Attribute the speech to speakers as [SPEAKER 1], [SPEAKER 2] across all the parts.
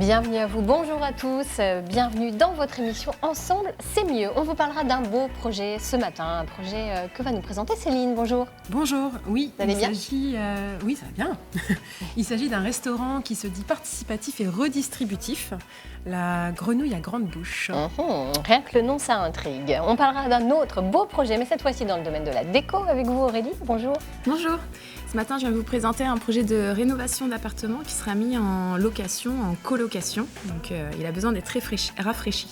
[SPEAKER 1] Bienvenue à vous, bonjour à tous, bienvenue dans votre émission Ensemble, c'est mieux. On vous parlera d'un beau projet ce matin, un projet que va nous présenter Céline, bonjour.
[SPEAKER 2] Bonjour, oui,
[SPEAKER 1] ça va bien ?
[SPEAKER 2] Oui, ça va bien. Il s'agit d'un restaurant qui se dit participatif et redistributif, la Grenouille à grande bouche.
[SPEAKER 1] Rien que le nom, ça intrigue. On parlera d'un autre beau projet, mais cette fois-ci dans le domaine de la déco avec vous Aurélie, bonjour.
[SPEAKER 3] Bonjour, ce matin je vais vous présenter un projet de rénovation d'appartement qui sera mis en location, en colocation, donc il a besoin d'être rafraîchi.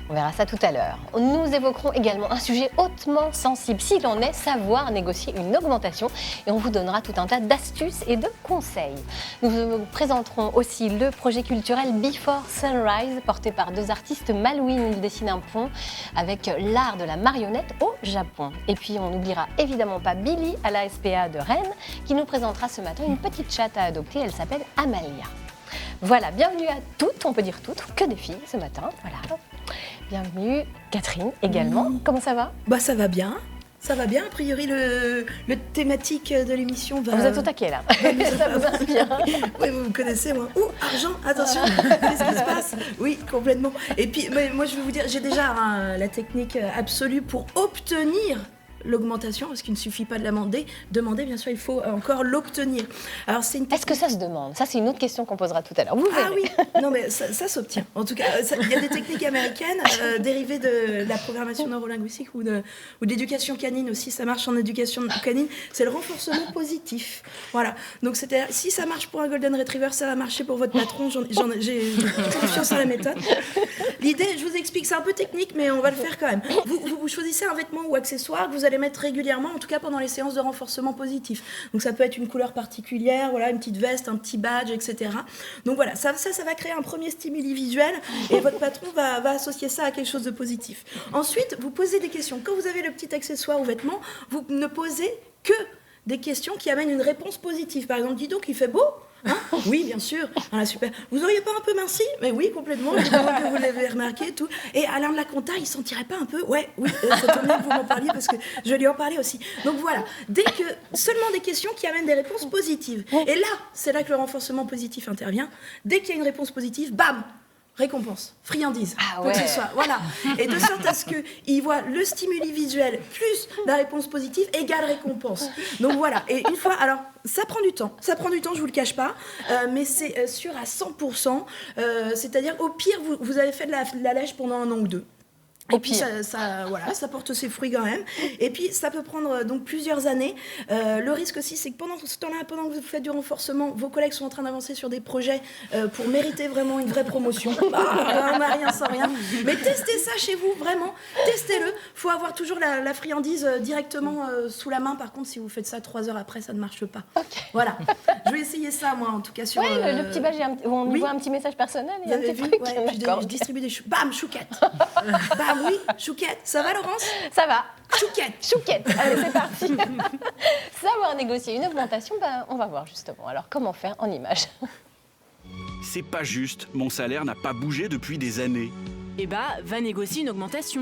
[SPEAKER 1] On verra ça tout à l'heure. Nous évoquerons également un sujet hautement sensible, s'il en est, savoir négocier une augmentation. Et on vous donnera tout un tas d'astuces et de conseils. Nous vous présenterons aussi le projet culturel Before Sunrise, porté par deux artistes malouines. Ils dessinent un pont avec l'art de la marionnette au Japon. Et puis on n'oubliera évidemment pas Billy à la SPA de Rennes, qui nous présentera ce matin une petite chatte à adopter. Elle s'appelle Amalia. Voilà, bienvenue à toutes, on peut dire toutes, que des filles ce matin, voilà. Bienvenue Catherine également, Comment ça va ?
[SPEAKER 4] Ça va bien, a priori le thématique de l'émission va...
[SPEAKER 1] Vous êtes au taquet là, ça vous inspire.
[SPEAKER 4] Oui, vous me connaissez moi. Argent, attention, qu'est-ce qui se passe ? Oui, complètement. Et puis moi je vais vous dire, j'ai déjà la technique absolue pour obtenir l'augmentation, parce qu'il ne suffit pas de la demander, bien sûr, il faut encore l'obtenir. Alors,
[SPEAKER 1] Est-ce que ça se demande ? Ça, c'est une autre question qu'on posera tout à l'heure. Vous verrez.
[SPEAKER 4] Ah oui, non mais ça s'obtient. En tout cas, il y a des techniques américaines dérivées de la programmation neurolinguistique ou de l'éducation canine aussi. Ça marche en éducation canine. C'est le renforcement positif. Voilà. Donc, c'est-à-dire, si ça marche pour un Golden Retriever, ça va marcher pour votre patron. J'ai confiance en la méthode. L'idée, je vous explique, c'est un peu technique, mais on va le faire quand même. Vous choisissez un vêtement ou accessoire que vous allez mettre régulièrement, en tout cas pendant les séances de renforcement positif. Donc ça peut être une couleur particulière, voilà, une petite veste, un petit badge, etc. Donc voilà, ça va créer un premier stimuli visuel et votre patron va associer ça à quelque chose de positif. Ensuite, vous posez des questions. Quand vous avez le petit accessoire ou vêtement, vous ne posez que des questions qui amènent une réponse positive. Par exemple, dis donc, il fait beau ? Hein ? Oui, bien sûr. Voilà, super. Vous auriez pas un peu minci ? Mais oui, complètement. Je crois que vous l'avez remarqué et tout. Et Alain de la Conta, il sentirait pas un peu ? Oui, ça tombe bien que vous m'en parliez parce que je lui en parlais aussi. Donc voilà, seulement des questions qui amènent des réponses positives. Et là, c'est là que le renforcement positif intervient. Dès qu'il y a une réponse positive, bam ! Récompense, friandise, quoi que ce soit, voilà. Et de sorte à ce qu'il voit le stimuli visuel plus la réponse positive égale récompense. Donc voilà, et une fois, alors ça prend du temps, je vous le cache pas, mais c'est sûr à 100%, c'est-à-dire au pire, vous avez fait de la lèche pendant 1 an ou 2. Et puis ça porte ses fruits quand même. Et puis ça peut prendre donc plusieurs années. Le risque aussi, c'est que pendant ce temps-là, pendant que vous faites du renforcement, vos collègues sont en train d'avancer sur des projets pour mériter vraiment une vraie promotion. On n'a rien sans rien. Mais testez ça chez vous, vraiment. Testez-le. Il faut avoir toujours la friandise directement sous la main. Par contre, si vous faites ça 3 heures après, ça ne marche pas. Okay. Voilà. Je vais essayer ça, moi, en tout cas. Sur,
[SPEAKER 1] le petit badge, on voit un petit message personnel et un petit truc.
[SPEAKER 4] Je distribue des bam, chouquette. Bam, oui, chouquette. Ça va, Laurence ?
[SPEAKER 1] Ça va.
[SPEAKER 4] Chouquette.
[SPEAKER 1] Allez, c'est parti. Savoir négocier une augmentation, on va voir justement. Alors, comment faire en images ?
[SPEAKER 5] C'est pas juste, mon salaire n'a pas bougé depuis des années.
[SPEAKER 6] Va négocier une augmentation.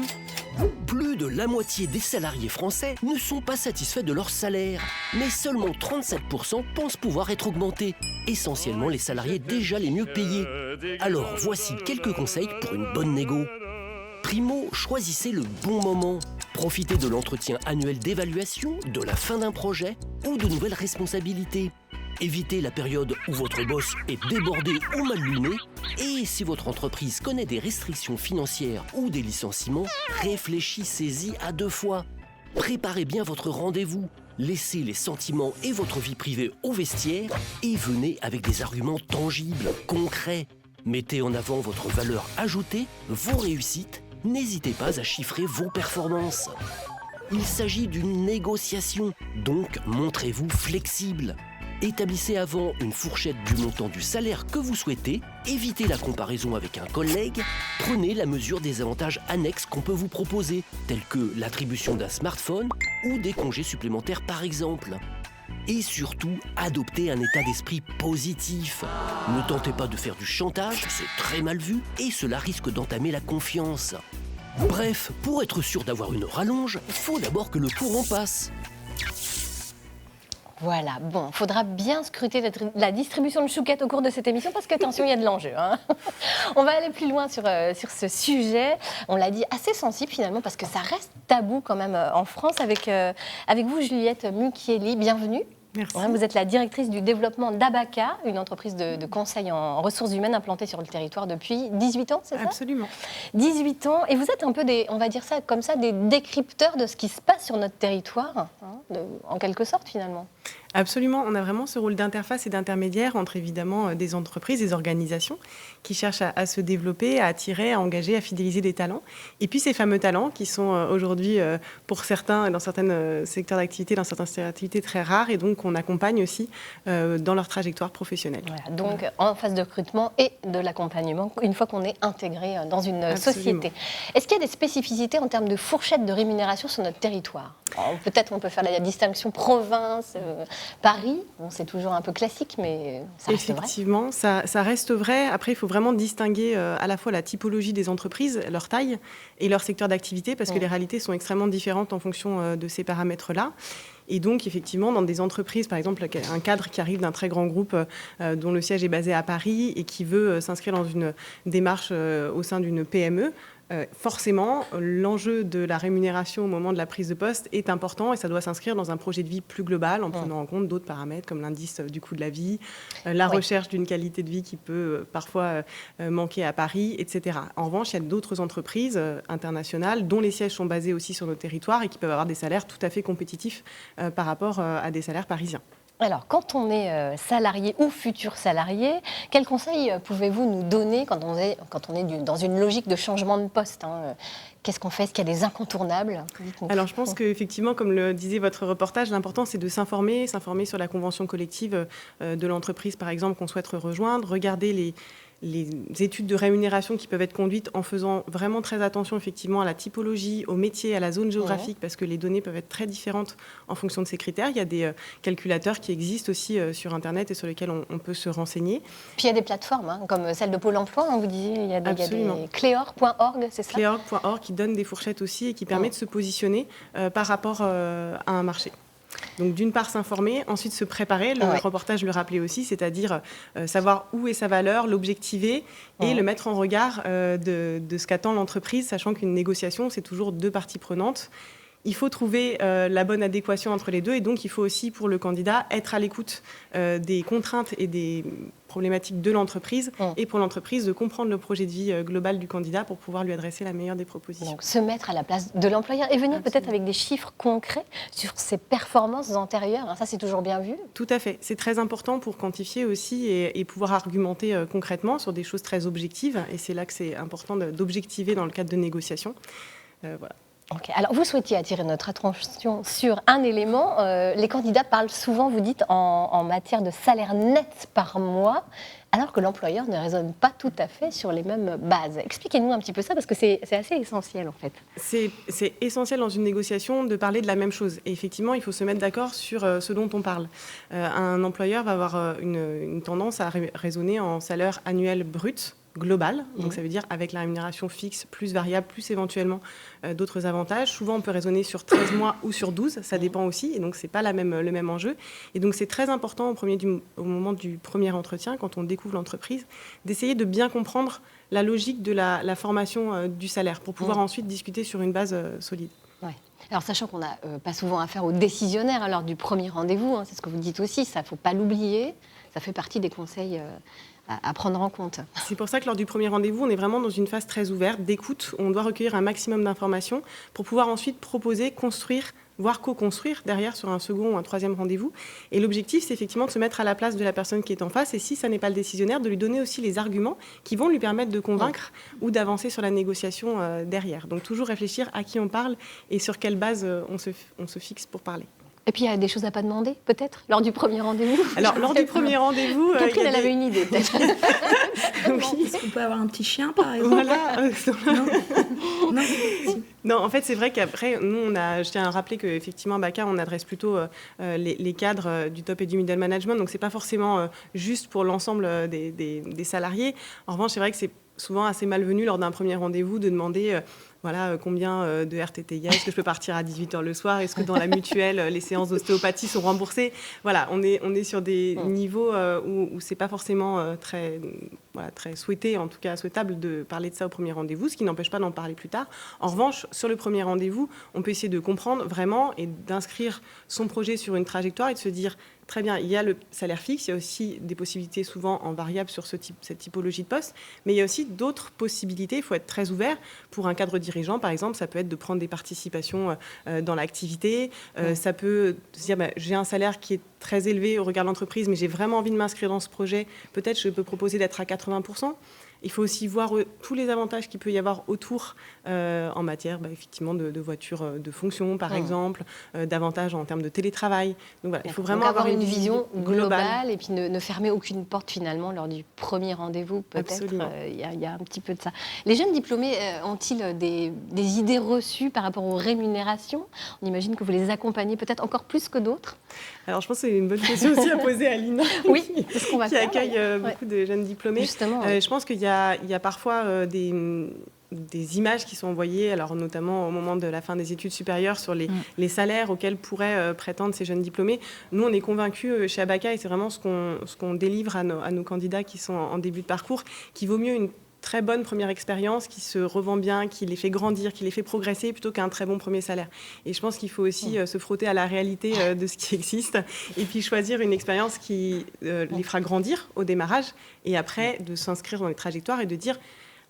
[SPEAKER 7] Plus de la moitié des salariés français ne sont pas satisfaits de leur salaire. Mais seulement 37% pensent pouvoir être augmentés. Essentiellement les salariés déjà les mieux payés. Alors voici quelques conseils pour une bonne négo. Primo, choisissez le bon moment. Profitez de l'entretien annuel d'évaluation, de la fin d'un projet ou de nouvelles responsabilités. Évitez la période où votre boss est débordé ou mal luné. Et si votre entreprise connaît des restrictions financières ou des licenciements, réfléchissez-y à 2 fois. Préparez bien votre rendez-vous. Laissez les sentiments et votre vie privée au vestiaire et venez avec des arguments tangibles, concrets. Mettez en avant votre valeur ajoutée, vos réussites. N'hésitez pas à chiffrer vos performances. Il s'agit d'une négociation, donc montrez-vous flexible. Établissez avant une fourchette du montant du salaire que vous souhaitez, évitez la comparaison avec un collègue, prenez la mesure des avantages annexes qu'on peut vous proposer, tels que l'attribution d'un smartphone ou des congés supplémentaires par exemple. Et surtout, adoptez un état d'esprit positif. Ne tentez pas de faire du chantage, c'est très mal vu et cela risque d'entamer la confiance. Bref, pour être sûr d'avoir une rallonge, il faut d'abord que le courant passe.
[SPEAKER 1] Voilà, bon, il faudra bien scruter la distribution de chouquettes au cours de cette émission parce qu'attention, il y a de l'enjeu. Hein. On va aller plus loin sur ce sujet. On l'a dit, assez sensible finalement parce que ça reste tabou quand même en France. Avec vous, Juliette Mucchielli, bienvenue.
[SPEAKER 2] Merci.
[SPEAKER 1] Vous êtes la directrice du développement d'Abaca, une entreprise de conseil en ressources humaines implantée sur le territoire depuis 18 ans, c'est ça ?
[SPEAKER 2] Absolument.
[SPEAKER 1] 18 ans, et vous êtes un peu on va dire ça comme ça, des décrypteurs de ce qui se passe sur notre territoire, en quelque sorte finalement.
[SPEAKER 8] Absolument, on a vraiment ce rôle d'interface et d'intermédiaire entre évidemment des entreprises, des organisations qui cherchent à se développer, à attirer, à engager, à fidéliser des talents. Et puis ces fameux talents qui sont aujourd'hui pour certains, dans certains secteurs d'activité, dans certaines secteurs d'activité très rares et donc on accompagne aussi dans leur trajectoire professionnelle.
[SPEAKER 1] Voilà, donc en phase de recrutement et de l'accompagnement une fois qu'on est intégré dans une société. Est-ce qu'il y a des spécificités en termes de fourchette de rémunération sur notre territoire ? Peut-être on peut faire la distinction province, Paris, bon, c'est toujours un peu classique, mais ça reste
[SPEAKER 8] Effectivement, vrai. Ça reste vrai. Après, il faut vraiment distinguer à la fois la typologie des entreprises, leur taille et leur secteur d'activité, parce que les réalités sont extrêmement différentes en fonction de ces paramètres-là. Et donc, effectivement, dans des entreprises, par exemple, un cadre qui arrive d'un très grand groupe dont le siège est basé à Paris et qui veut s'inscrire dans une démarche au sein d'une PME, forcément, l'enjeu de la rémunération au moment de la prise de poste est important et ça doit s'inscrire dans un projet de vie plus global en prenant en compte d'autres paramètres comme l'indice du coût de la vie, la recherche d'une qualité de vie qui peut parfois manquer à Paris, etc. En revanche, il y a d'autres entreprises internationales dont les sièges sont basés aussi sur notre territoire et qui peuvent avoir des salaires tout à fait compétitifs par rapport à des salaires parisiens.
[SPEAKER 1] Alors, quand on est salarié ou futur salarié, quels conseils pouvez-vous nous donner quand on est dans une logique de changement de poste, hein ? Qu'est-ce qu'on fait ? Est-ce qu'il y a des incontournables ?
[SPEAKER 8] Alors, je pense qu'effectivement, comme le disait votre reportage, l'important, c'est de s'informer sur la convention collective de l'entreprise, par exemple, qu'on souhaite rejoindre, regarder les études de rémunération qui peuvent être conduites en faisant vraiment très attention effectivement à la typologie, au métier, à la zone géographique, parce que les données peuvent être très différentes en fonction de ces critères. Il y a des calculateurs qui existent aussi sur Internet et sur lesquels on peut se renseigner.
[SPEAKER 1] Puis il y a des plateformes, comme celle de Pôle emploi, vous disiez, il y a des Cleor.org, c'est ça ?
[SPEAKER 8] Cleor.org qui donne des fourchettes aussi et qui permet de se positionner par rapport à un marché. Donc d'une part s'informer, ensuite se préparer, le reportage le rappelait aussi, c'est-à-dire savoir où est sa valeur, l'objectiver et le mettre en regard de ce qu'attend l'entreprise, sachant qu'une négociation, c'est toujours deux parties prenantes. Il faut trouver la bonne adéquation entre les deux et donc il faut aussi pour le candidat être à l'écoute des contraintes et des problématiques de l'entreprise et pour l'entreprise de comprendre le projet de vie global du candidat pour pouvoir lui adresser la meilleure des propositions.
[SPEAKER 1] Donc se mettre à la place de l'employeur et venir peut-être avec des chiffres concrets sur ses performances antérieures, ça c'est toujours bien vu.
[SPEAKER 8] Tout à fait, c'est très important pour quantifier aussi et pouvoir argumenter concrètement sur des choses très objectives et c'est là que c'est important d'objectiver dans le cadre de négociations. Voilà.
[SPEAKER 1] Okay. Alors, vous souhaitiez attirer notre attention sur un élément. Les candidats parlent souvent, vous dites, en matière de salaire net par mois, alors que l'employeur ne raisonne pas tout à fait sur les mêmes bases. Expliquez-nous un petit peu ça, parce que c'est assez essentiel, en fait.
[SPEAKER 8] C'est essentiel dans une négociation de parler de la même chose. Et effectivement, il faut se mettre d'accord sur ce dont on parle. Un employeur va avoir une tendance à raisonner en salaire annuel brut, global, donc ça veut dire avec la rémunération fixe, plus variable, plus éventuellement d'autres avantages. Souvent, on peut raisonner sur 13 mois ou sur 12, ça dépend aussi, et donc ce n'est pas le même enjeu. Et donc, c'est très important au moment du premier entretien, quand on découvre l'entreprise, d'essayer de bien comprendre la logique de la formation du salaire, pour pouvoir ensuite discuter sur une base solide.
[SPEAKER 1] Ouais. Alors, sachant qu'on n'a pas souvent affaire aux décisionnaires lors du premier rendez-vous, c'est ce que vous dites aussi, ça ne faut pas l'oublier, ça fait partie des conseils à prendre en compte.
[SPEAKER 8] C'est pour ça que lors du premier rendez-vous, on est vraiment dans une phase très ouverte, d'écoute, où on doit recueillir un maximum d'informations pour pouvoir ensuite proposer, construire, voire co-construire derrière sur un second ou un troisième rendez-vous. Et l'objectif, c'est effectivement de se mettre à la place de la personne qui est en face et si ça n'est pas le décisionnaire, de lui donner aussi les arguments qui vont lui permettre de convaincre ou d'avancer sur la négociation derrière. Donc toujours réfléchir à qui on parle et sur quelle base on se fixe pour parler.
[SPEAKER 1] Et puis, il y a des choses à pas demander, peut-être, lors du premier rendez-vous.
[SPEAKER 8] Alors, lors du premier rendez-vous...
[SPEAKER 1] Catherine, elle avait une idée, peut-être.
[SPEAKER 4] Oui. Est-ce qu'on peut avoir un petit chien, par exemple ?
[SPEAKER 8] Voilà.
[SPEAKER 4] Non.
[SPEAKER 8] Non, en fait, c'est vrai qu'après, nous, je tiens à rappeler qu'effectivement, à Abaca, on adresse plutôt les cadres du top et du middle management. Donc, ce n'est pas forcément juste pour l'ensemble des salariés. En revanche, c'est vrai que c'est souvent assez malvenu lors d'un premier rendez-vous de demander voilà, combien de RTT il y a, est-ce que je peux partir à 18h le soir, est-ce que dans la mutuelle, les séances d'ostéopathie sont remboursées. Voilà, on est sur des niveaux où c'est pas forcément très souhaité, en tout cas souhaitable de parler de ça au premier rendez-vous, ce qui n'empêche pas d'en parler plus tard. En revanche, sur le premier rendez-vous, on peut essayer de comprendre vraiment et d'inscrire son projet sur une trajectoire et de se dire, très bien, il y a le salaire fixe, il y a aussi des possibilités souvent en variable sur cette typologie de poste, mais il y a aussi d'autres possibilités, il faut être très ouvert. Pour un cadre dirigeant, par exemple, ça peut être de prendre des participations dans l'activité, ça peut se dire, j'ai un salaire qui est très élevé au regard de l'entreprise, mais j'ai vraiment envie de m'inscrire dans ce projet, peut-être je peux proposer d'être à 80%. Il faut aussi voir tous les avantages qu'il peut y avoir autour en matière effectivement de voitures de fonction, par exemple, d'avantages en termes de télétravail. Donc voilà, il faut vraiment
[SPEAKER 1] avoir une vision globale et puis ne fermer aucune porte finalement lors du premier rendez-vous, peut-être. Il y a un petit peu de ça. Les jeunes diplômés ont-ils des idées reçues par rapport aux rémunérations? On imagine que vous les accompagnez peut-être encore plus que d'autres.
[SPEAKER 8] Alors, je pense que c'est une bonne question aussi à poser à Lina,
[SPEAKER 1] oui, c'est ce qu'on va
[SPEAKER 8] qui accueille beaucoup de jeunes diplômés.
[SPEAKER 1] Justement,
[SPEAKER 8] je pense qu'il y a parfois des images qui sont envoyées, alors notamment au moment de la fin des études supérieures, sur les salaires auxquels pourraient prétendre ces jeunes diplômés. Nous, on est convaincus chez Abaca, et c'est vraiment ce qu'on délivre à nos candidats qui sont en début de parcours, qu'il vaut mieux une très bonne première expérience qui se revend bien, qui les fait grandir, qui les fait progresser, plutôt qu'un très bon premier salaire. Et je pense qu'il faut aussi se frotter à la réalité de ce qui existe, et puis choisir une expérience qui les fera grandir au démarrage, et après de s'inscrire dans les trajectoires et de dire,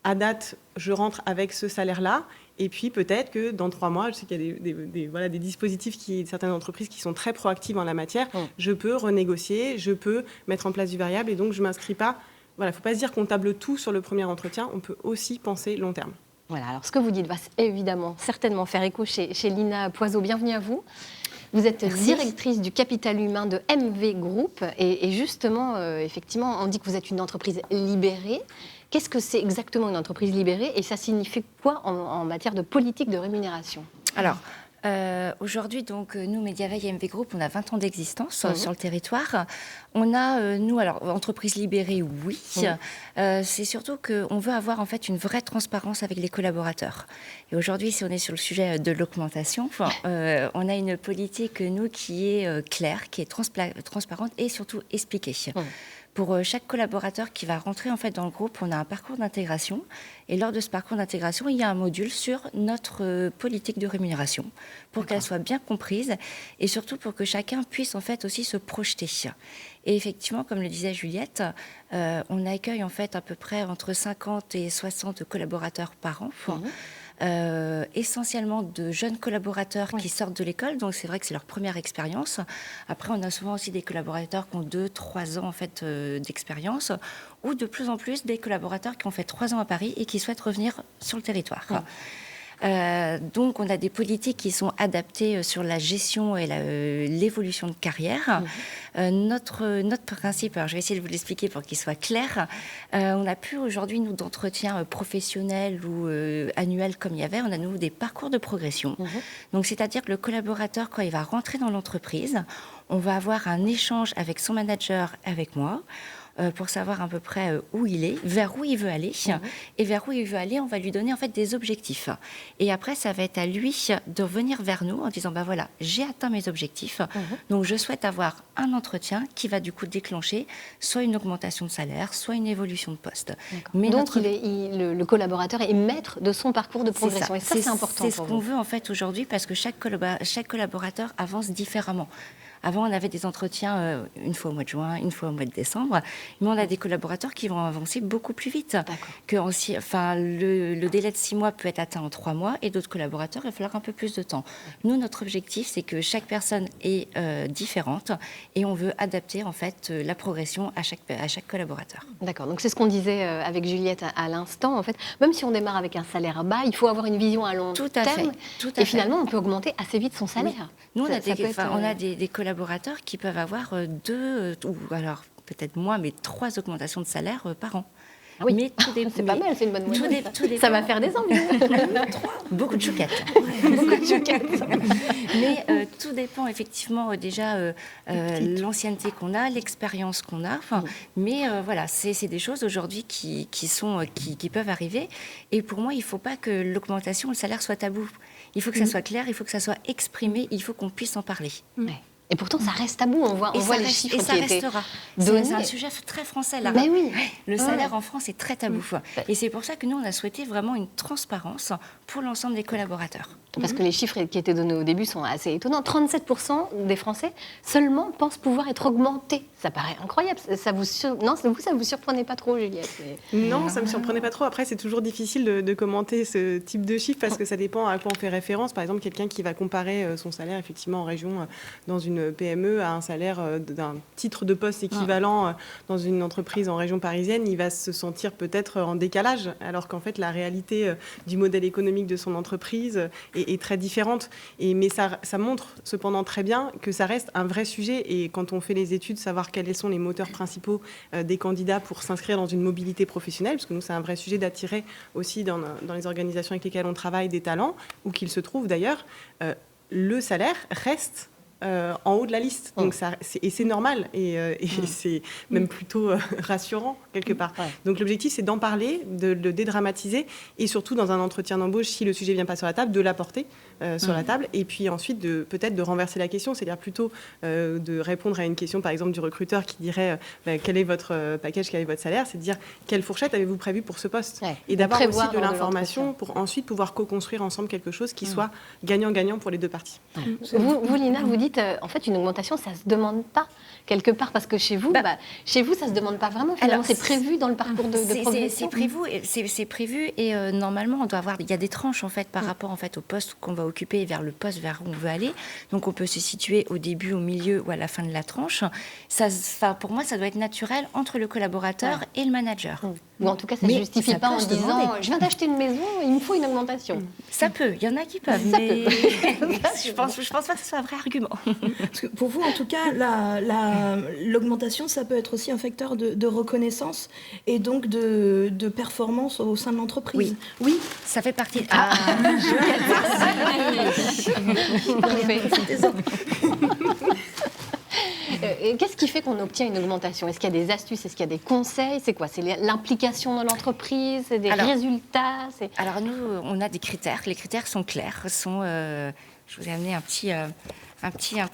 [SPEAKER 8] à date, je rentre avec ce salaire-là, et puis peut-être que dans 3 mois, je sais qu'il y a des dispositifs, certaines entreprises qui sont très proactives en la matière, je peux renégocier, je peux mettre en place du variable, et donc je ne m'inscris pas. Voilà, il ne faut pas se dire qu'on table tout sur le premier entretien, on peut aussi penser long terme.
[SPEAKER 1] Voilà, alors ce que vous dites va évidemment, certainement faire écho chez Lina Poiseau. Bienvenue à vous. Vous êtes directrice du capital humain de MV Group et justement, effectivement, on dit que vous êtes une entreprise libérée. Qu'est-ce que c'est exactement une entreprise libérée et ça signifie quoi en matière de politique de rémunération?
[SPEAKER 9] Alors, aujourd'hui, donc, nous, Mediaveil et MV Group, on a 20 ans d'existence sur le territoire. On a, nous, alors, entreprise libérée, oui. C'est surtout qu'on veut avoir, en fait, une vraie transparence avec les collaborateurs. Et aujourd'hui, si on est sur le sujet de l'augmentation, on a une politique, nous, qui est claire, qui est transparente et surtout expliquée. Pour chaque collaborateur qui va rentrer en fait dans le groupe, on a un parcours d'intégration. Et lors de ce parcours d'intégration, il y a un module sur notre politique de rémunération pour qu'elle soit bien comprise et surtout pour que chacun puisse en fait aussi se projeter. Et effectivement, comme le disait Juliette, on accueille en fait à peu près entre 50 et 60 collaborateurs par an. Essentiellement de jeunes collaborateurs qui sortent de l'école, donc c'est vrai que c'est leur première expérience. Après, on a souvent aussi des collaborateurs qui ont 2-3 ans en fait, d'expérience, ou de plus en plus des collaborateurs qui ont fait 3 ans à Paris et qui souhaitent revenir sur le territoire. Donc, on a des politiques qui sont adaptées sur la gestion et l'évolution de carrière. Notre principe, alors je vais essayer de vous l'expliquer pour qu'il soit clair, on n'a plus aujourd'hui, nous, d'entretien professionnel ou annuel comme il y avait, on a, nous, des parcours de progression. Donc, c'est-à-dire que le collaborateur, quand il va rentrer dans l'entreprise, on va avoir un échange avec son manager, avec moi, pour savoir à peu près où il est, vers où il veut aller. Et vers où il veut aller, on va lui donner en fait des objectifs. Et après, ça va être à lui de revenir vers nous en disant, voilà, j'ai atteint mes objectifs, donc je souhaite avoir un entretien qui va du coup déclencher soit une augmentation de salaire, soit une évolution de poste.
[SPEAKER 1] Mais donc, le collaborateur est maître de son parcours de progression. Et ça, c'est important.
[SPEAKER 9] C'est ce qu'on veut en fait aujourd'hui parce que chaque collaborateur avance différemment. Avant, on avait des entretiens une fois au mois de juin, une fois au mois de décembre. Mais on a des collaborateurs qui vont avancer beaucoup plus vite. Le délai de 6 mois peut être atteint en 3 mois et d'autres collaborateurs, il va falloir un peu plus de temps. Nous, notre objectif, c'est que chaque personne est différente et on veut adapter en fait la progression à chaque collaborateur.
[SPEAKER 1] D'accord. Donc, c'est ce qu'on disait avec Juliette à l'instant. En fait, même si on démarre avec un salaire bas, il faut avoir une vision à long terme. Et finalement, on peut augmenter assez vite son salaire.
[SPEAKER 9] Oui. Nous, on a des collaborateurs qui peuvent avoir 2 ou alors peut-être moins, mais 3 augmentations de salaire par an.
[SPEAKER 1] Ah oui.
[SPEAKER 9] Mais tout
[SPEAKER 1] C'est pas mal, c'est une bonne
[SPEAKER 9] tout
[SPEAKER 1] moyenne.
[SPEAKER 9] dé- tout dépend.
[SPEAKER 1] Ça va faire des envies.
[SPEAKER 9] Beaucoup de chouquettes.
[SPEAKER 1] Beaucoup de choquettes.
[SPEAKER 9] Mais tout dépend effectivement déjà l'ancienneté qu'on a, l'expérience qu'on a. Mais voilà, c'est des choses aujourd'hui qui peuvent arriver. Et pour moi, il ne faut pas que l'augmentation, le salaire soit tabou. Il faut que ça soit clair, il faut que ça soit exprimé, il faut qu'on puisse en parler.
[SPEAKER 1] Ouais. Et pourtant, ça reste tabou. On voit les chiffres
[SPEAKER 9] et ça
[SPEAKER 1] qui étaient
[SPEAKER 9] restera.
[SPEAKER 1] donnés.
[SPEAKER 9] C'est un sujet très français, là.
[SPEAKER 1] Mais oui.
[SPEAKER 9] Le salaire en France est très tabou. Et c'est pour ça que nous, on a souhaité vraiment une transparence pour l'ensemble des collaborateurs.
[SPEAKER 1] Parce que les chiffres qui étaient donnés au début sont assez étonnants. 37% des Français seulement pensent pouvoir être augmentés. Ça paraît incroyable. Non, ça vous surprenait pas trop, Juliette?
[SPEAKER 8] Non, ça me surprenait pas trop. Après, c'est toujours difficile de commenter ce type de chiffres parce que ça dépend à quoi on fait référence. Par exemple, quelqu'un qui va comparer son salaire effectivement en région dans une PME à un salaire d'un titre de poste équivalent dans une entreprise en région parisienne, il va se sentir peut-être en décalage, alors qu'en fait, la réalité du modèle économique de son entreprise est très différente. Mais ça montre cependant très bien que ça reste un vrai sujet. Et quand on fait les études, savoir quels sont les moteurs principaux des candidats pour s'inscrire dans une mobilité professionnelle, parce que nous, c'est un vrai sujet d'attirer aussi dans les organisations avec lesquelles on travaille des talents, où qu'ils se trouvent d'ailleurs, le salaire reste en haut de la liste. Donc c'est normal et c'est même plutôt rassurant quelque part. Ouais. Donc l'objectif, c'est d'en parler, de le dédramatiser et surtout dans un entretien d'embauche, si le sujet ne vient pas sur la table, de l'apporter sur la table et puis ensuite peut-être de renverser la question, c'est-à-dire plutôt de répondre à une question par exemple du recruteur qui dirait quel est votre package, quel est votre salaire, c'est de dire quelle fourchette avez-vous prévu pour ce poste et d'avoir aussi de l'information pour ensuite pouvoir co-construire ensemble quelque chose qui soit gagnant-gagnant pour les deux parties.
[SPEAKER 1] Vous, Lina, vous dites en fait une augmentation, ça se demande pas quelque part parce que chez vous, ça se demande pas vraiment. Finalement, c'est prévu dans le parcours de progression.
[SPEAKER 9] C'est prévu et normalement, il y a des tranches en fait par rapport en fait au poste qu'on va occuper vers le poste vers où on veut aller. Donc on peut se situer au début, au milieu ou à la fin de la tranche. Pour moi, ça doit être naturel entre le collaborateur et le manager.
[SPEAKER 1] Ou en tout cas, ça ne justifie pas en disant je viens d'acheter une maison, il me faut une augmentation.
[SPEAKER 9] Ça peut, il y en a qui peuvent. Mais je pense pas que ce soit un vrai argument.
[SPEAKER 4] Parce que pour vous, en tout cas, l'augmentation, ça peut être aussi un facteur de reconnaissance et donc de performance au sein de l'entreprise.
[SPEAKER 9] Oui, ça fait partie.
[SPEAKER 1] Qu'est-ce qui fait qu'on obtient une augmentation? Est-ce qu'il y a des astuces? Est-ce qu'il y a des conseils? C'est quoi? C'est l'implication dans l'entreprise? C'est des résultats?
[SPEAKER 9] Alors nous, on a des critères. Les critères sont clairs. Je vous ai amené un petit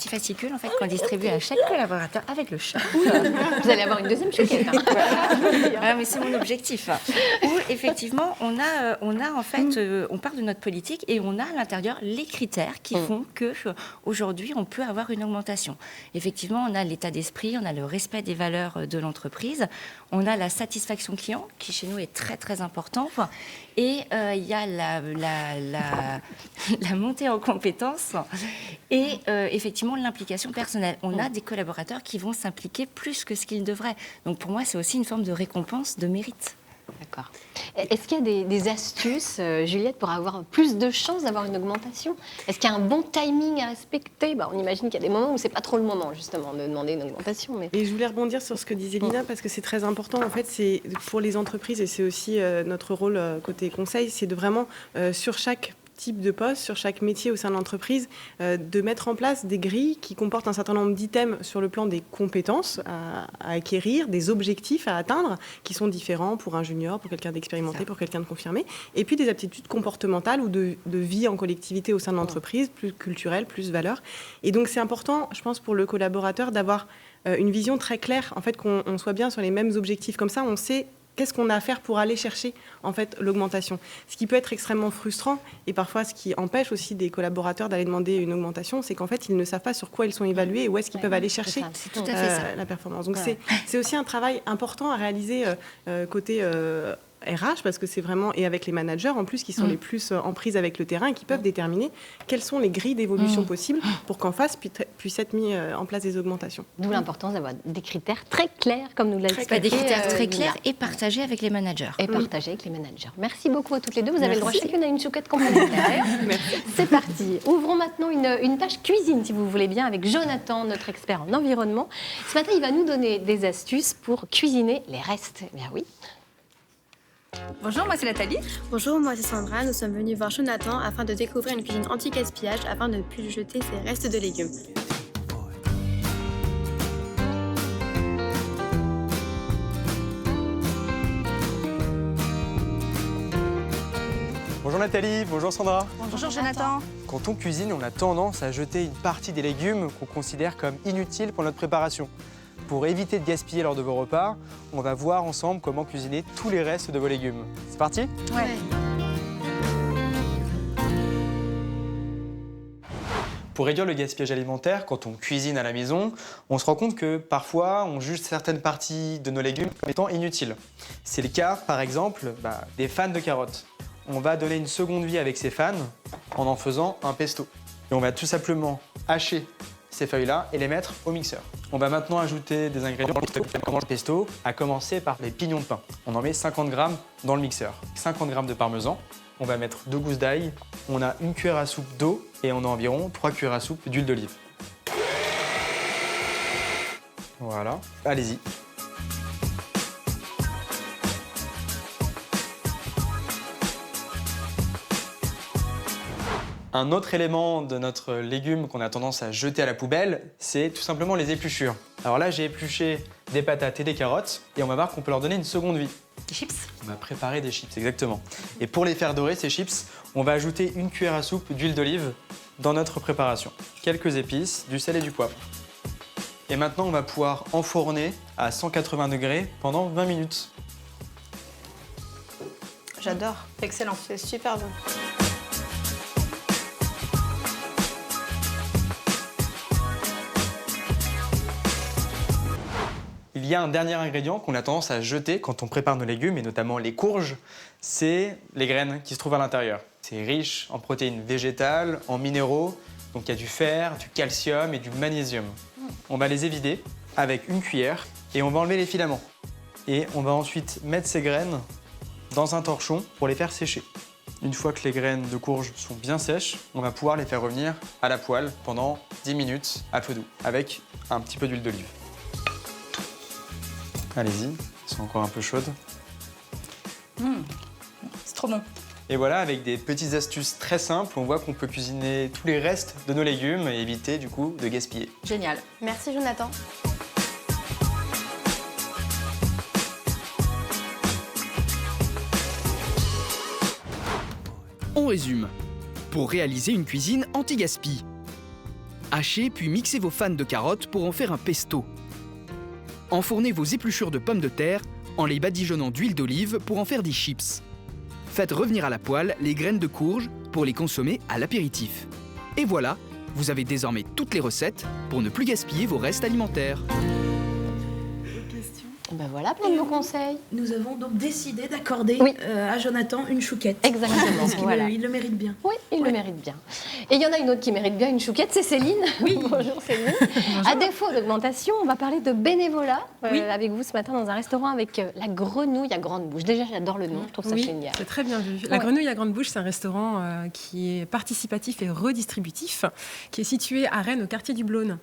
[SPEAKER 9] fascicule en fait qu'on distribue à chaque collaborateur avec le chat.
[SPEAKER 1] Vous allez avoir une deuxième chouquette.
[SPEAKER 9] Mais c'est mon objectif. Où effectivement on a en fait on part de notre politique et on a à l'intérieur les critères qui font que aujourd'hui on peut avoir une augmentation. Effectivement, on a l'état d'esprit, on a le respect des valeurs de l'entreprise, on a la satisfaction client qui chez nous est très très important. Et il y a la montée en compétences et effectivement l'implication personnelle. On a des collaborateurs qui vont s'impliquer plus que ce qu'ils devraient. Donc pour moi, c'est aussi une forme de récompense, de mérite.
[SPEAKER 1] D'accord. Est-ce qu'il y a des astuces, Juliette, pour avoir plus de chances d'avoir une augmentation? Est-ce qu'il y a un bon timing à respecter? On imagine qu'il y a des moments où c'est pas trop le moment, justement, de demander une augmentation. Mais...
[SPEAKER 8] Et je voulais rebondir sur ce que disait Lina, parce que c'est très important. En fait, c'est pour les entreprises, et c'est aussi notre rôle côté conseil, c'est de vraiment, sur chaque type de poste, sur chaque métier au sein de l'entreprise, de mettre en place des grilles qui comportent un certain nombre d'items sur le plan des compétences à acquérir, des objectifs à atteindre, qui sont différents pour un junior, pour quelqu'un d'expérimenté, pour quelqu'un de confirmé, et puis des aptitudes comportementales ou de vie en collectivité au sein de l'entreprise, plus culturelles, plus valeurs. Et donc c'est important, je pense, pour le collaborateur d'avoir une vision très claire, en fait, qu'on soit bien sur les mêmes objectifs. Comme ça, on sait qu'est-ce qu'on a à faire pour aller chercher en fait l'augmentation. Ce qui peut être extrêmement frustrant et parfois ce qui empêche aussi des collaborateurs d'aller demander une augmentation, c'est qu'en fait ils ne savent pas sur quoi ils sont évalués et où est-ce qu'ils peuvent aller chercher
[SPEAKER 9] tout à fait ça.
[SPEAKER 8] La performance. Donc c'est aussi un travail important à réaliser côté RH, parce que c'est vraiment, et avec les managers en plus, qui sont les plus en prise avec le terrain et qui peuvent déterminer quelles sont les grilles d'évolution possibles pour qu'en face puisse être mis en place des augmentations.
[SPEAKER 1] D'où l'importance d'avoir des critères très clairs, comme nous l'a expliqué.
[SPEAKER 9] Des critères très clairs et partagés avec les managers.
[SPEAKER 1] Et partagés avec les managers. Merci beaucoup à toutes les deux. Vous avez le droit chacune à une chouquette complémentaire. C'est parti. Ouvrons maintenant une page cuisine, si vous voulez bien, avec Jonathan, notre expert en environnement. Ce matin, il va nous donner des astuces pour cuisiner les restes. Eh bien oui.
[SPEAKER 10] Bonjour, moi c'est Nathalie.
[SPEAKER 11] Bonjour, moi c'est Sandra. Nous sommes venus voir Jonathan afin de découvrir une cuisine anti-gaspillage afin de ne plus jeter ses restes de légumes.
[SPEAKER 12] Bonjour Nathalie, bonjour Sandra.
[SPEAKER 10] Bonjour Jonathan.
[SPEAKER 12] Quand on cuisine, on a tendance à jeter une partie des légumes qu'on considère comme inutiles pour notre préparation. Pour éviter de gaspiller lors de vos repas, on va voir ensemble comment cuisiner tous les restes de vos légumes. C'est parti ?
[SPEAKER 10] Ouais.
[SPEAKER 12] Pour réduire le gaspillage alimentaire, quand on cuisine à la maison, on se rend compte que parfois on juge certaines parties de nos légumes comme étant inutiles. C'est le cas, par exemple, des fans de carottes. On va donner une seconde vie avec ces fans en faisant un pesto. Et on va tout simplement hacher ces feuilles-là et les mettre au mixeur. On va maintenant ajouter des ingrédients comme le pesto, à commencer par les pignons de pain. On en met 50 g dans le mixeur. 50 g de parmesan, on va mettre 2 gousses d'ail, on a 1 cuillère à soupe d'eau et on a environ 3 cuillères à soupe d'huile d'olive. Voilà, allez-y. Un autre élément de notre légume qu'on a tendance à jeter à la poubelle, c'est tout simplement les épluchures. Alors là, j'ai épluché des patates et des carottes et on va voir qu'on peut leur donner une seconde vie.
[SPEAKER 10] Des chips.
[SPEAKER 12] On va préparer des chips, exactement. Et pour les faire dorer, ces chips, on va ajouter 1 cuillère à soupe d'huile d'olive dans notre préparation. Quelques épices, du sel et du poivre. Et maintenant, on va pouvoir enfourner à 180 degrés pendant 20 minutes.
[SPEAKER 11] J'adore.
[SPEAKER 10] Excellent.
[SPEAKER 11] C'est super bon.
[SPEAKER 12] Il y a un dernier ingrédient qu'on a tendance à jeter quand on prépare nos légumes, et notamment les courges, c'est les graines qui se trouvent à l'intérieur. C'est riche en protéines végétales, en minéraux, donc il y a du fer, du calcium et du magnésium. On va les évider avec une cuillère et on va enlever les filaments. Et on va ensuite mettre ces graines dans un torchon pour les faire sécher. Une fois que les graines de courge sont bien sèches, on va pouvoir les faire revenir à la poêle pendant 10 minutes à feu doux, avec un petit peu d'huile d'olive. Allez-y, elles sont encore un peu chaudes.
[SPEAKER 10] C'est trop bon.
[SPEAKER 12] Et voilà, avec des petites astuces très simples, on voit qu'on peut cuisiner tous les restes de nos légumes et éviter du coup de gaspiller.
[SPEAKER 10] Génial.
[SPEAKER 11] Merci Jonathan.
[SPEAKER 13] On résume. Pour réaliser une cuisine anti-gaspi, hachez puis mixez vos fans de carottes pour en faire un pesto. Enfournez vos épluchures de pommes de terre en les badigeonnant d'huile d'olive pour en faire des chips. Faites revenir à la poêle les graines de courge pour les consommer à l'apéritif. Et voilà, vous avez désormais toutes les recettes pour ne plus gaspiller vos restes alimentaires.
[SPEAKER 1] Ben voilà, plein de bons conseils.
[SPEAKER 4] Nous avons donc décidé d'accorder à Jonathan une chouquette.
[SPEAKER 1] Exactement.
[SPEAKER 4] Parce qu'il
[SPEAKER 1] voilà.
[SPEAKER 4] il le mérite bien.
[SPEAKER 1] Oui, il le mérite bien. Et il y en a une autre qui mérite bien une chouquette, c'est Céline.
[SPEAKER 4] Oui.
[SPEAKER 1] Bonjour Céline.
[SPEAKER 10] Bonjour.
[SPEAKER 1] À défaut d'augmentation, on va parler de bénévolat avec vous ce matin dans un restaurant avec la grenouille à grande bouche. Déjà, j'adore le nom, je trouve ça génial.
[SPEAKER 2] C'est très bien vu. La Grenouille à grande bouche, c'est un restaurant qui est participatif et redistributif, qui est situé à Rennes, au quartier du Blône.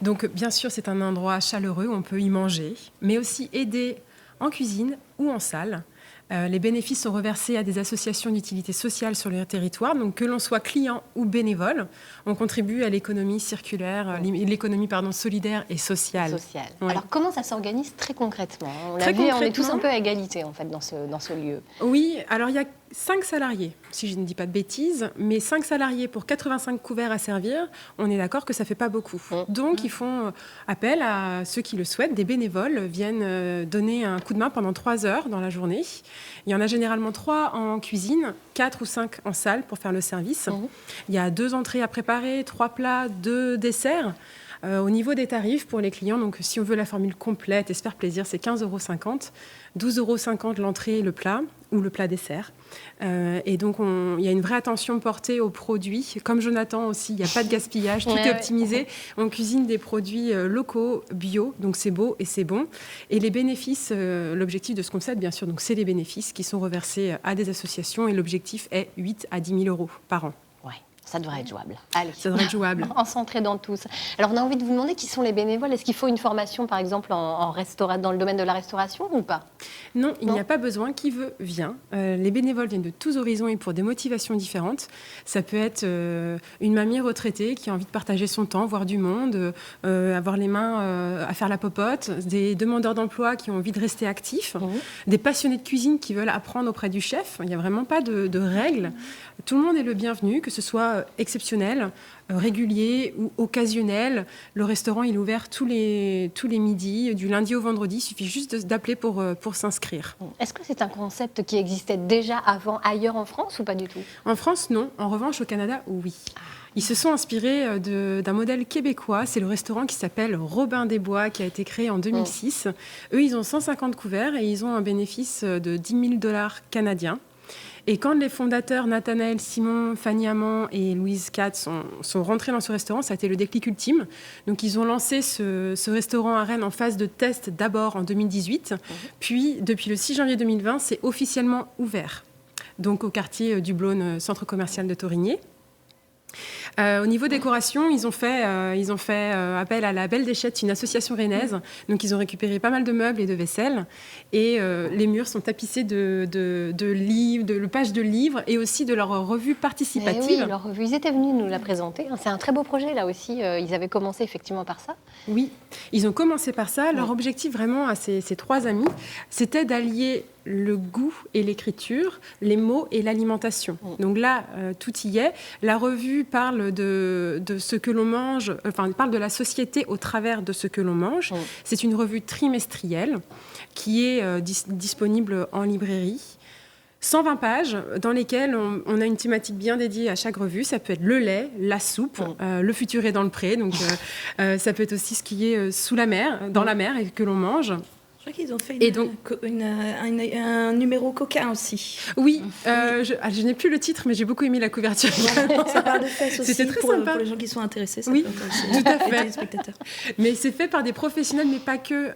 [SPEAKER 2] Donc, bien sûr, c'est un endroit chaleureux où on peut y manger, mais aussi aider en cuisine ou en salle. Les bénéfices sont reversés à des associations d'utilité sociale sur le territoire. Donc, que l'on soit client ou bénévole, on contribue à l'économie circulaire, l'économie solidaire et sociale. Ouais.
[SPEAKER 1] Alors, comment ça s'organise très concrètement? On
[SPEAKER 2] Très
[SPEAKER 1] l'a vu, on est
[SPEAKER 2] concrètement.
[SPEAKER 1] tous un peu à égalité en fait dans ce lieu.
[SPEAKER 2] Oui, alors il y a 5 salariés, si je ne dis pas de bêtises, mais 5 salariés pour 85 couverts à servir, on est d'accord que ça ne fait pas beaucoup. Donc, ils font appel à ceux qui le souhaitent. Des bénévoles viennent donner un coup de main pendant 3 heures dans la journée. Il y en a généralement 3 en cuisine, 4 ou 5 en salle pour faire le service. Il y a 2 entrées à préparer, 3 plats, 2 desserts. Au niveau des tarifs pour les clients, donc si on veut la formule complète et se faire plaisir, c'est 15,50 €, 12,50 € l'entrée et le plat, ou le plat dessert. Et donc, il y a une vraie attention portée aux produits. Comme Jonathan aussi, il n'y a pas de gaspillage, tout est optimisé. On cuisine des produits locaux, bio, donc c'est beau et c'est bon. Et les bénéfices, l'objectif de ce concept, bien sûr, donc c'est les bénéfices qui sont reversés à des associations et l'objectif est 8 à 10 000 € par an.
[SPEAKER 1] Ça devrait être jouable. Allez.
[SPEAKER 2] Ça devrait être jouable.
[SPEAKER 1] En s'entraidant tous. Alors, on a envie de vous demander qui sont les bénévoles. Est-ce qu'il faut une formation, par exemple, dans le domaine de la restauration ou pas?
[SPEAKER 2] Non, il n'y a pas besoin. Qui veut, vient. Les bénévoles viennent de tous horizons et pour des motivations différentes. Ça peut être une mamie retraitée qui a envie de partager son temps, voir du monde, avoir les mains à faire la popote, des demandeurs d'emploi qui ont envie de rester actifs, des passionnés de cuisine qui veulent apprendre auprès du chef. Il n'y a vraiment pas de règles. Tout le monde est le bienvenu, que ce soit exceptionnel, régulier ou occasionnel. Le restaurant, il est ouvert tous les midis, du lundi au vendredi. Il suffit juste d'appeler pour s'inscrire.
[SPEAKER 1] Est-ce que c'est un concept qui existait déjà avant ailleurs en France ou pas du tout?
[SPEAKER 2] En France, non. En revanche, au Canada, oui. Ils se sont inspirés d'un modèle québécois. C'est le restaurant qui s'appelle Robin des Bois, qui a été créé en 2006. Eux, ils ont 150 couverts et ils ont un bénéfice de 10 000 $ canadiens. Et quand les fondateurs Nathanaël Simon, Fanny Amand et Louise Katz sont rentrés dans ce restaurant, ça a été le déclic ultime. Donc ils ont lancé ce restaurant à Rennes en phase de test d'abord en 2018. Puis depuis le 6 janvier 2020, c'est officiellement ouvert. Donc au quartier du Blône, centre commercial de Thorigné. Au niveau décoration, ils ont fait appel à la Belle Déchette, une association rennaise. Donc, ils ont récupéré pas mal de meubles et de vaisselle. Et les murs sont tapissés de pages de livres et aussi de leur revue participative.
[SPEAKER 1] Oui, leur revue. Ils étaient venus nous la présenter. C'est un très beau projet, là aussi. Ils avaient commencé effectivement par ça.
[SPEAKER 2] Oui, ils ont commencé par ça. Leur objectif, vraiment, à ces trois amis, c'était d'allier le goût et l'écriture, les mots et l'alimentation. Donc là, tout y est. La revue parle de ce que l'on mange, parle de la société au travers de ce que l'on mange. C'est une revue trimestrielle qui est disponible en librairie. 120 pages dans lesquelles on a une thématique bien dédiée à chaque revue. Ça peut être le lait, la soupe, le futur est dans le pré. Donc, ça peut être aussi ce qui est sous la mer, dans la mer et que l'on mange.
[SPEAKER 4] Je crois qu'ils ont fait un numéro coquin aussi.
[SPEAKER 2] Oui, je n'ai plus le titre, mais j'ai beaucoup aimé la couverture.
[SPEAKER 4] Ça parle de fesses aussi.
[SPEAKER 2] C'était très
[SPEAKER 4] pour
[SPEAKER 2] sympa.
[SPEAKER 4] Pour les gens qui sont intéressés.
[SPEAKER 2] Oui, tout à fait. Mais c'est fait par des professionnels, mais pas que.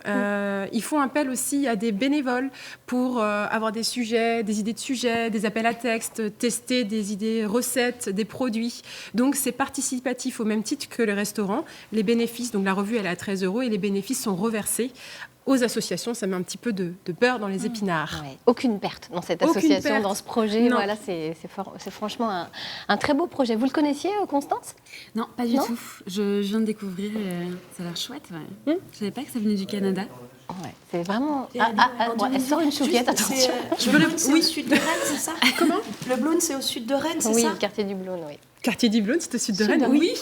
[SPEAKER 2] Ils font appel aussi à des bénévoles pour avoir des sujets, des idées de sujets, des appels à texte, tester des idées recettes, des produits. Donc c'est participatif au même titre que le restaurant. Les bénéfices, donc la revue elle est à 13 € et les bénéfices sont reversés aux associations. Ça met un petit peu de beurre dans les épinards.
[SPEAKER 1] Ouais. Aucune perte dans cette association, dans ce projet. Non. Voilà, c'est franchement un très beau projet. Vous le connaissiez, Constance?
[SPEAKER 14] Non, pas du tout. Je viens de découvrir. Ça a l'air chouette. Ouais. Je savais pas que ça venait du Canada.
[SPEAKER 1] Ouais, c'est vraiment... elle sort une chouquette, attention.
[SPEAKER 4] Le Blône, c'est au sud de Rennes, c'est ça? Comment? Le Blône, c'est au sud de Rennes, c'est ça?
[SPEAKER 1] Oui, le quartier du Blône, oui.
[SPEAKER 2] Quartier du Blône, c'est au sud de Rennes?
[SPEAKER 1] Oui.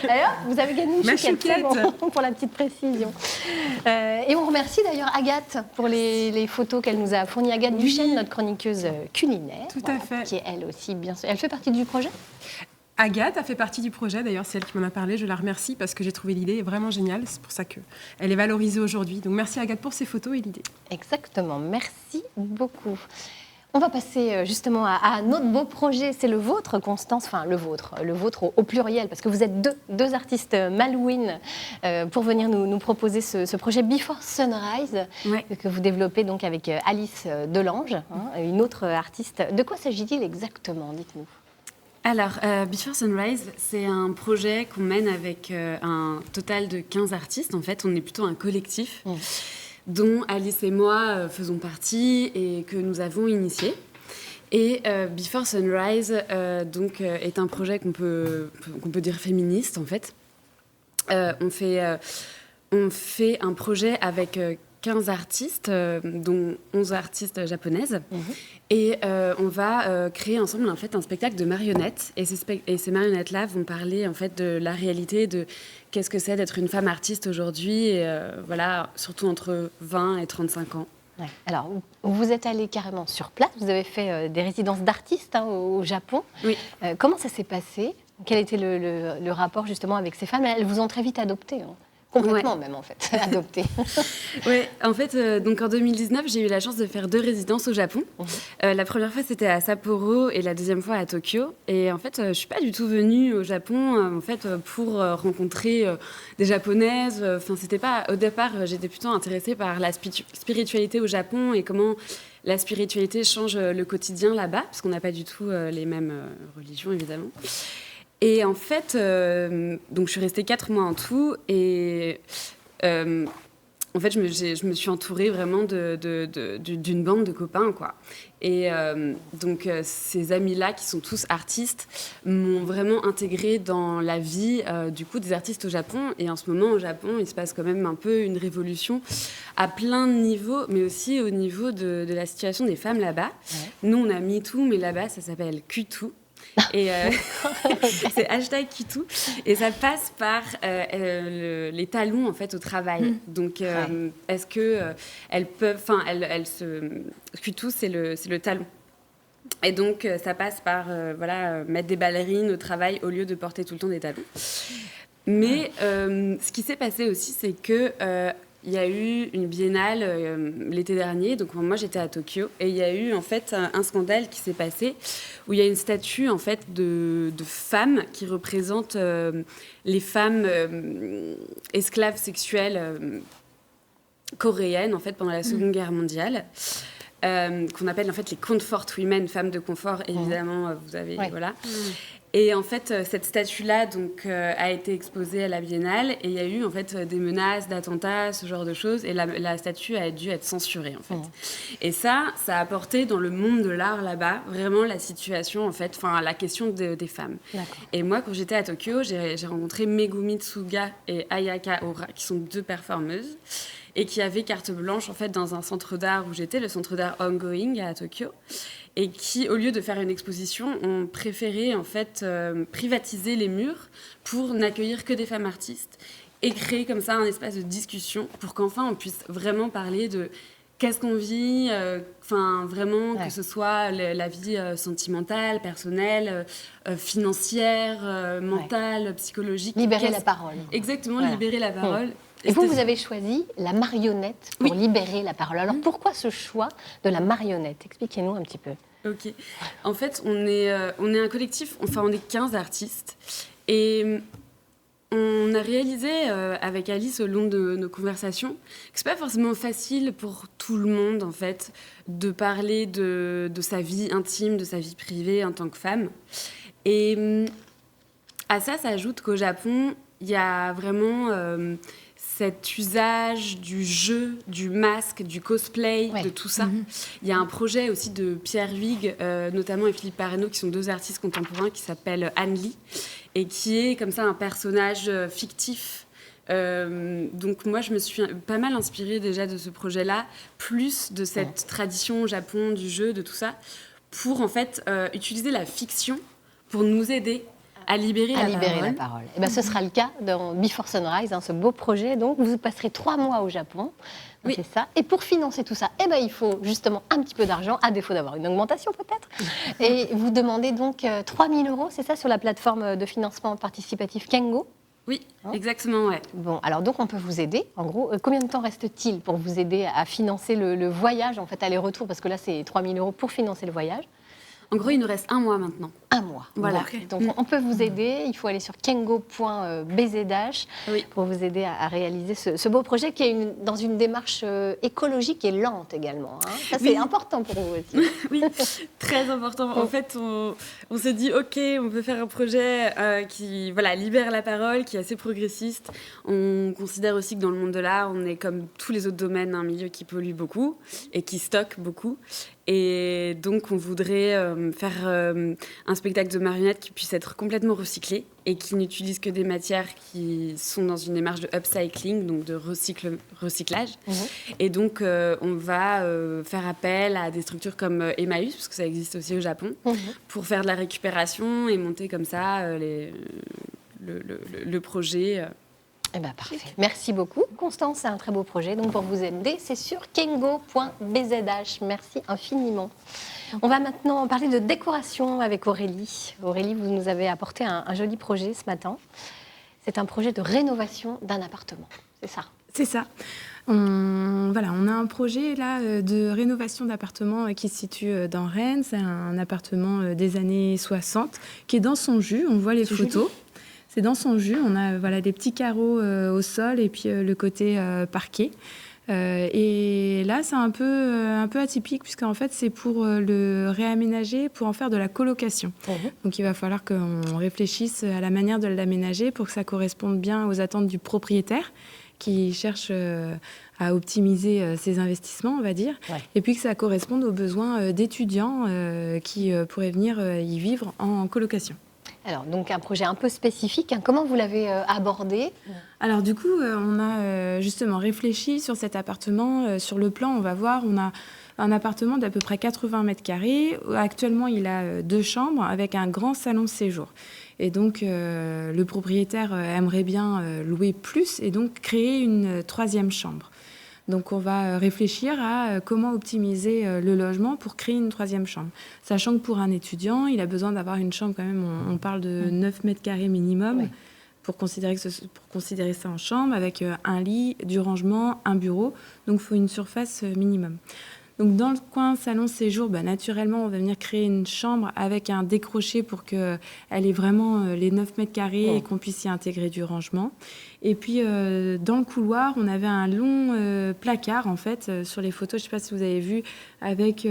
[SPEAKER 1] D'ailleurs, vous avez gagné une chouquette. Bon, pour la petite précision. Et on remercie d'ailleurs Agathe pour les photos qu'elle nous a fournies. Agathe Duchesne, notre chroniqueuse culinaire.
[SPEAKER 2] Tout à fait.
[SPEAKER 1] Qui est elle aussi, bien sûr. Elle fait partie du projet?
[SPEAKER 2] Agathe a fait partie du projet, d'ailleurs c'est elle qui m'en a parlé, je la remercie parce que j'ai trouvé l'idée vraiment géniale, c'est pour ça qu'elle est valorisée aujourd'hui. Donc merci Agathe pour ces photos et l'idée.
[SPEAKER 1] Exactement, merci beaucoup. On va passer justement à un autre beau projet, c'est le vôtre Constance, enfin le vôtre au pluriel, parce que vous êtes deux artistes Malouines pour venir nous proposer ce projet Before Sunrise, que vous développez donc avec Alice Delange, une autre artiste. De quoi s'agit-il exactement, dites-nous?
[SPEAKER 14] Alors, Before Sunrise, c'est un projet qu'on mène avec un total de 15 artistes. En fait, on est plutôt un collectif dont Alice et moi faisons partie et que nous avons initié. Et Before Sunrise est un projet qu'on peut dire féministe, en fait. On fait un projet avec 15 artistes, dont 11 artistes japonaises. Et on va créer ensemble en fait, un spectacle de marionnettes. Et ces marionnettes-là vont parler en fait, de la réalité de qu'est-ce que c'est d'être une femme artiste aujourd'hui, et voilà, surtout entre 20 et 35 ans.
[SPEAKER 1] Ouais. Alors, vous êtes allé carrément sur place, vous avez fait des résidences d'artistes au Japon.
[SPEAKER 14] Oui.
[SPEAKER 1] Comment ça s'est passé? Quel était le rapport justement avec ces femmes? Elles vous ont très vite adopté. Complètement même en fait, adopté.
[SPEAKER 14] Oui, en fait, donc en 2019, j'ai eu la chance de faire 2 résidences au Japon. La première fois, c'était à Sapporo et la deuxième fois à Tokyo. Et en fait, je ne suis pas du tout venue au Japon en fait, pour rencontrer des Japonaises. Enfin, c'était pas... Au départ, j'étais plutôt intéressée par la spiritualité au Japon et comment la spiritualité change le quotidien là-bas, parce qu'on n'a pas du tout les mêmes religions, évidemment. Et en fait, donc je suis restée 4 mois en tout et en fait, je me suis entourée vraiment d'une bande de copains, quoi. Et donc, ces amis-là, qui sont tous artistes, m'ont vraiment intégrée dans la vie du coup, des artistes au Japon. Et en ce moment, au Japon, il se passe quand même un peu une révolution à plein de niveaux, mais aussi au niveau de la situation des femmes là-bas. Ouais. Nous, on a MeToo, mais là-bas, ça s'appelle Q2. Et c'est #Kitu et ça passe par les talons en fait au travail. Donc est-ce que elles peuvent, enfin Kitu c'est le talon. Et donc ça passe par mettre des ballerines au travail au lieu de porter tout le temps des talons. Mais ce qui s'est passé aussi, c'est que il y a eu une biennale l'été dernier, donc moi j'étais à Tokyo, et il y a eu en fait un scandale qui s'est passé où il y a une statue en fait de femmes qui représente les femmes esclaves sexuelles coréennes en fait pendant la Seconde Guerre mondiale. Qu'on appelle en fait les comfort women, femmes de confort, évidemment, vous avez voilà. Et en fait, cette statue-là donc a été exposée à la Biennale et il y a eu en fait des menaces d'attentats, ce genre de choses, et la statue a dû être censurée en fait. Et ça a apporté dans le monde de l'art là-bas vraiment la situation en fait, enfin la question des femmes. Et moi, quand j'étais à Tokyo, j'ai rencontré Megumi Tsuga et Ayaka Ora, qui sont 2 performeuses. Et qui avaient carte blanche en fait dans un centre d'art où j'étais, le centre d'art Ongoing à Tokyo, et qui, au lieu de faire une exposition, ont préféré en fait privatiser les murs pour n'accueillir que des femmes artistes et créer comme ça un espace de discussion pour qu'enfin on puisse vraiment parler de qu'est-ce qu'on vit, vraiment que ce soit la vie sentimentale, personnelle, financière, mentale, psychologique.
[SPEAKER 1] Libérer la parole.
[SPEAKER 14] Exactement, libérer la parole.
[SPEAKER 1] Et vous avez choisi la marionnette pour libérer la parole. Alors pourquoi ce choix de la marionnette? Expliquez-nous un petit peu.
[SPEAKER 14] Ok. En fait, on est un collectif, enfin on est 15 artistes. Et on a réalisé avec Alice au long de nos conversations que c'est pas forcément facile pour tout le monde en fait de parler de sa vie intime, de sa vie privée en tant que femme. Et à ça s'ajoute qu'au Japon, il y a vraiment cet usage du jeu, du masque, du cosplay, de tout ça. Il y a un projet aussi de Pierre Huyghe, notamment, et Philippe Parreno, qui sont 2 artistes contemporains, qui s'appelle Anne Lee, et qui est comme ça un personnage fictif. Donc moi, je me suis pas mal inspirée déjà de ce projet-là, plus de cette tradition au Japon, du jeu, de tout ça, pour en fait utiliser la fiction pour nous aider à libérer la parole.
[SPEAKER 1] Et ben, ce sera le cas dans Before Sunrise, ce beau projet. Donc, vous passerez 3 mois au Japon. Oui. C'est ça. Et pour financer tout ça, il faut justement un petit peu d'argent, à défaut d'avoir une augmentation peut-être. Et vous demandez donc 3 000 €, c'est ça, sur la plateforme de financement participatif Kengo?
[SPEAKER 14] Oui, exactement, ouais.
[SPEAKER 1] Bon, alors donc on peut vous aider. En gros, combien de temps reste-t-il pour vous aider à financer le voyage, en fait, aller-retour? Parce que là, c'est 3 000 € pour financer le voyage.
[SPEAKER 14] En gros, il nous reste 1 mois maintenant.
[SPEAKER 1] 1 mois. Voilà. Donc, on peut vous aider. Il faut aller sur kengo.bz pour vous aider à réaliser ce beau projet qui est dans une démarche écologique et lente également. Ça, c'est important pour vous aussi.
[SPEAKER 14] Oui, très important. En fait, on s'est dit, OK, on peut faire un projet qui libère la parole, qui est assez progressiste. On considère aussi que dans le monde de l'art, on est comme tous les autres domaines, un milieu qui pollue beaucoup et qui stocke beaucoup. Et donc, on voudrait faire un spectacle de marionnettes qui puisse être complètement recyclé et qui n'utilise que des matières qui sont dans une démarche de upcycling, donc de recyclage. Et donc, on va faire appel à des structures comme Emmaüs, parce que ça existe aussi au Japon, pour faire de la récupération et monter comme ça le projet.
[SPEAKER 1] Parfait. Merci beaucoup. Constance, c'est un très beau projet. Donc, pour vous aider, c'est sur kengo.bzh. Merci infiniment. On va maintenant parler de décoration avec Aurélie. Aurélie, vous nous avez apporté un joli projet ce matin. C'est un projet de rénovation d'un appartement, c'est ça?
[SPEAKER 3] C'est ça. On a un projet là de rénovation d'appartement qui se situe dans Rennes. C'est un appartement des années 60 qui est dans son jus. On voit les photos. C'est dans son jus. On a des petits carreaux au sol et puis le côté parquet. Et là, c'est un peu atypique puisqu'en fait, c'est pour le réaménager, pour en faire de la colocation. Donc, il va falloir qu'on réfléchisse à la manière de l'aménager pour que ça corresponde bien aux attentes du propriétaire qui cherche à optimiser ses investissements, on va dire, et puis que ça corresponde aux besoins d'étudiants qui pourraient venir y vivre en colocation.
[SPEAKER 1] Alors, donc un projet un peu spécifique. Comment vous l'avez abordé?
[SPEAKER 3] Alors, du coup, on a justement réfléchi sur cet appartement. Sur le plan, on va voir, on a un appartement d'à peu près 80 mètres carrés. Actuellement, il a 2 chambres avec un grand salon de séjour. Et donc, le propriétaire aimerait bien louer plus et donc créer une 3e chambre. Donc, on va réfléchir à comment optimiser le logement pour créer une 3e chambre. Sachant que pour un étudiant, il a besoin d'avoir une chambre quand même, on parle de 9 mètres carrés minimum pour considérer ça en chambre, avec un lit, du rangement, un bureau. Donc, il faut une surface minimum. Donc, dans le coin salon séjour, naturellement, on va venir créer une chambre avec un décroché pour qu'elle ait vraiment les 9 mètres carrés et qu'on puisse y intégrer du rangement. Et puis, dans le couloir, on avait un long placard, en fait, sur les photos, je ne sais pas si vous avez vu, avec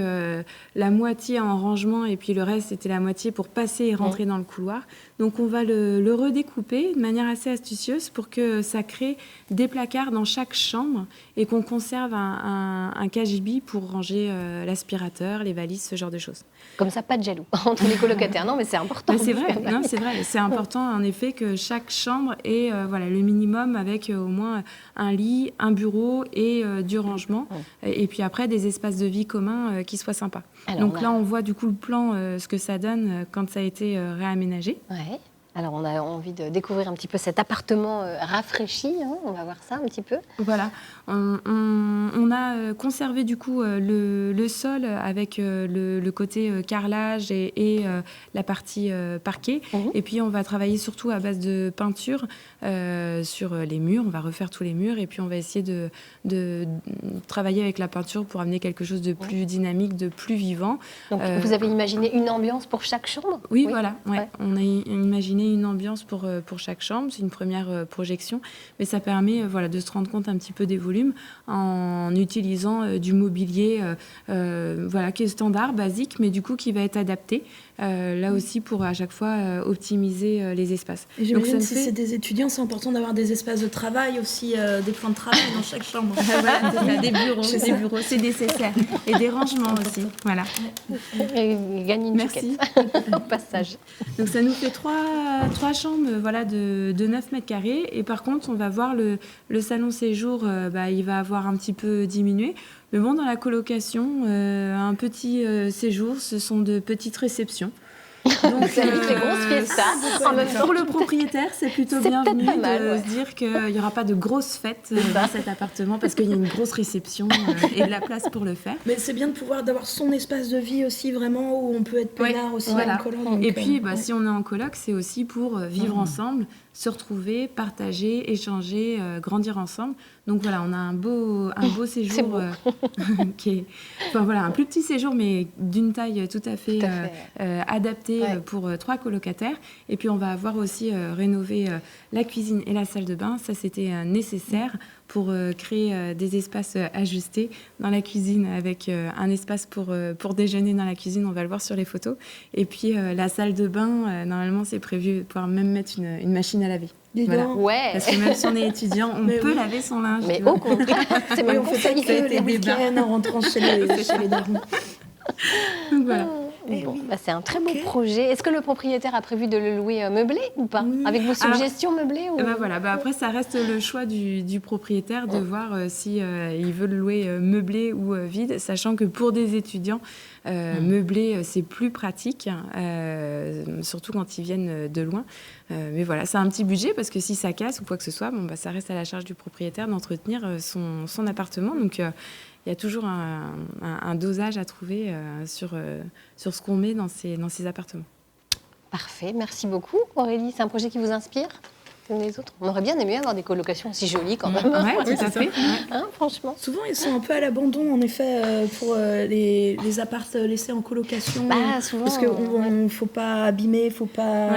[SPEAKER 3] la moitié en rangement et puis le reste, c'était la moitié pour passer et rentrer dans le couloir. Donc, on va le redécouper de manière assez astucieuse pour que ça crée des placards dans chaque chambre et qu'on conserve un cagibi pour ranger l'aspirateur, les valises, ce genre de choses.
[SPEAKER 1] Comme ça, pas de jaloux entre les colocataires. Non, mais c'est important.
[SPEAKER 3] C'est vrai, c'est vrai. C'est important, en effet, que chaque chambre ait le minimum avec au moins un lit, un bureau et du rangement. Et puis après, des espaces de vie communs qui soient sympas. Alors, donc là, on voit du coup le plan, ce que ça donne quand ça a été réaménagé.
[SPEAKER 1] Ouais. Alors, on a envie de découvrir un petit peu cet appartement rafraîchi. On va voir ça un petit peu.
[SPEAKER 3] Voilà. On a conservé du coup le sol avec le côté carrelage et la partie parquet. Et puis, on va travailler surtout à base de peinture sur les murs. On va refaire tous les murs. Et puis, on va essayer de travailler avec la peinture pour amener quelque chose de plus dynamique, de plus vivant.
[SPEAKER 1] Donc, vous avez imaginé une ambiance pour chaque chambre?
[SPEAKER 3] Oui, voilà. Ouais. On a imaginé une ambiance pour chaque chambre. C'est une première projection. Mais ça permet de se rendre compte un petit peu des volumes en utilisant du mobilier qui est standard, basique, mais du coup qui va être adapté. Là aussi pour à chaque fois optimiser les espaces.
[SPEAKER 4] Et j'imagine si c'est des étudiants, c'est important d'avoir des espaces de travail aussi, des plans de travail dans chaque chambre.
[SPEAKER 3] Des bureaux, c'est nécessaire. Et des rangements aussi. Voilà.
[SPEAKER 1] Et gagne une chouquette au passage.
[SPEAKER 3] Donc ça nous fait trois chambres de 9 mètres carrés. Et par contre, on va voir le salon séjour, il va avoir un petit peu diminué. Mais bon, dans la colocation, un petit séjour, ce sont de petites réceptions.
[SPEAKER 1] Donc, ça lui fait grosse fiesta.
[SPEAKER 3] Pour le propriétaire, c'est plutôt bienvenu de se dire qu'il n'y aura pas de grosses fêtes dans cet appartement parce qu'il y a une grosse réception et de la place pour le faire.
[SPEAKER 4] Mais c'est bien d'avoir son espace de vie aussi, vraiment, où on peut être peinard aussi en coloc.
[SPEAKER 3] Et puis, si on est en coloc, c'est aussi pour vivre ensemble, se retrouver, partager, échanger, grandir ensemble. Donc voilà, on a un beau séjour qui est, un plus petit séjour, mais d'une taille tout à fait adaptée pour 3 colocataires. Et puis on va avoir aussi rénové la cuisine et la salle de bain. Ça, c'était nécessaire pour créer des espaces ajustés dans la cuisine, avec un espace pour déjeuner dans la cuisine, on va le voir sur les photos. Et puis la salle de bain, normalement, c'est prévu pouvoir même mettre une machine à laver.
[SPEAKER 1] Voilà. Ouais.
[SPEAKER 3] Parce que même si on est étudiant, on peut laver son linge.
[SPEAKER 1] Mais au contraire, c'est même
[SPEAKER 4] on fait pas que les week-ends en rentrant chez les darons.
[SPEAKER 3] Donc voilà.
[SPEAKER 1] C'est un très beau projet. Est-ce que le propriétaire a prévu de le louer meublé ou pas? Avec vos suggestions meublées ou...
[SPEAKER 3] Après, ça reste le choix du propriétaire de voir si il veut le louer meublé ou vide, sachant que pour des étudiants, meublé, c'est plus pratique, surtout quand ils viennent de loin. Mais voilà, c'est un petit budget parce que si ça casse ou quoi que ce soit, ça reste à la charge du propriétaire d'entretenir son appartement. Donc, il y a toujours un dosage à trouver sur ce qu'on met dans ces appartements.
[SPEAKER 1] Parfait, merci beaucoup Aurélie. C'est un projet qui vous inspire? les autres. On aurait bien aimé avoir des colocations aussi jolies quand même.
[SPEAKER 3] Ouais, tout à fait.
[SPEAKER 1] Hein, franchement.
[SPEAKER 4] Souvent, ils sont un peu à l'abandon, en effet, pour les apparts laissés en colocation.
[SPEAKER 1] Bah, souvent.
[SPEAKER 4] Parce qu'il ne faut pas abîmer, il ne faut pas...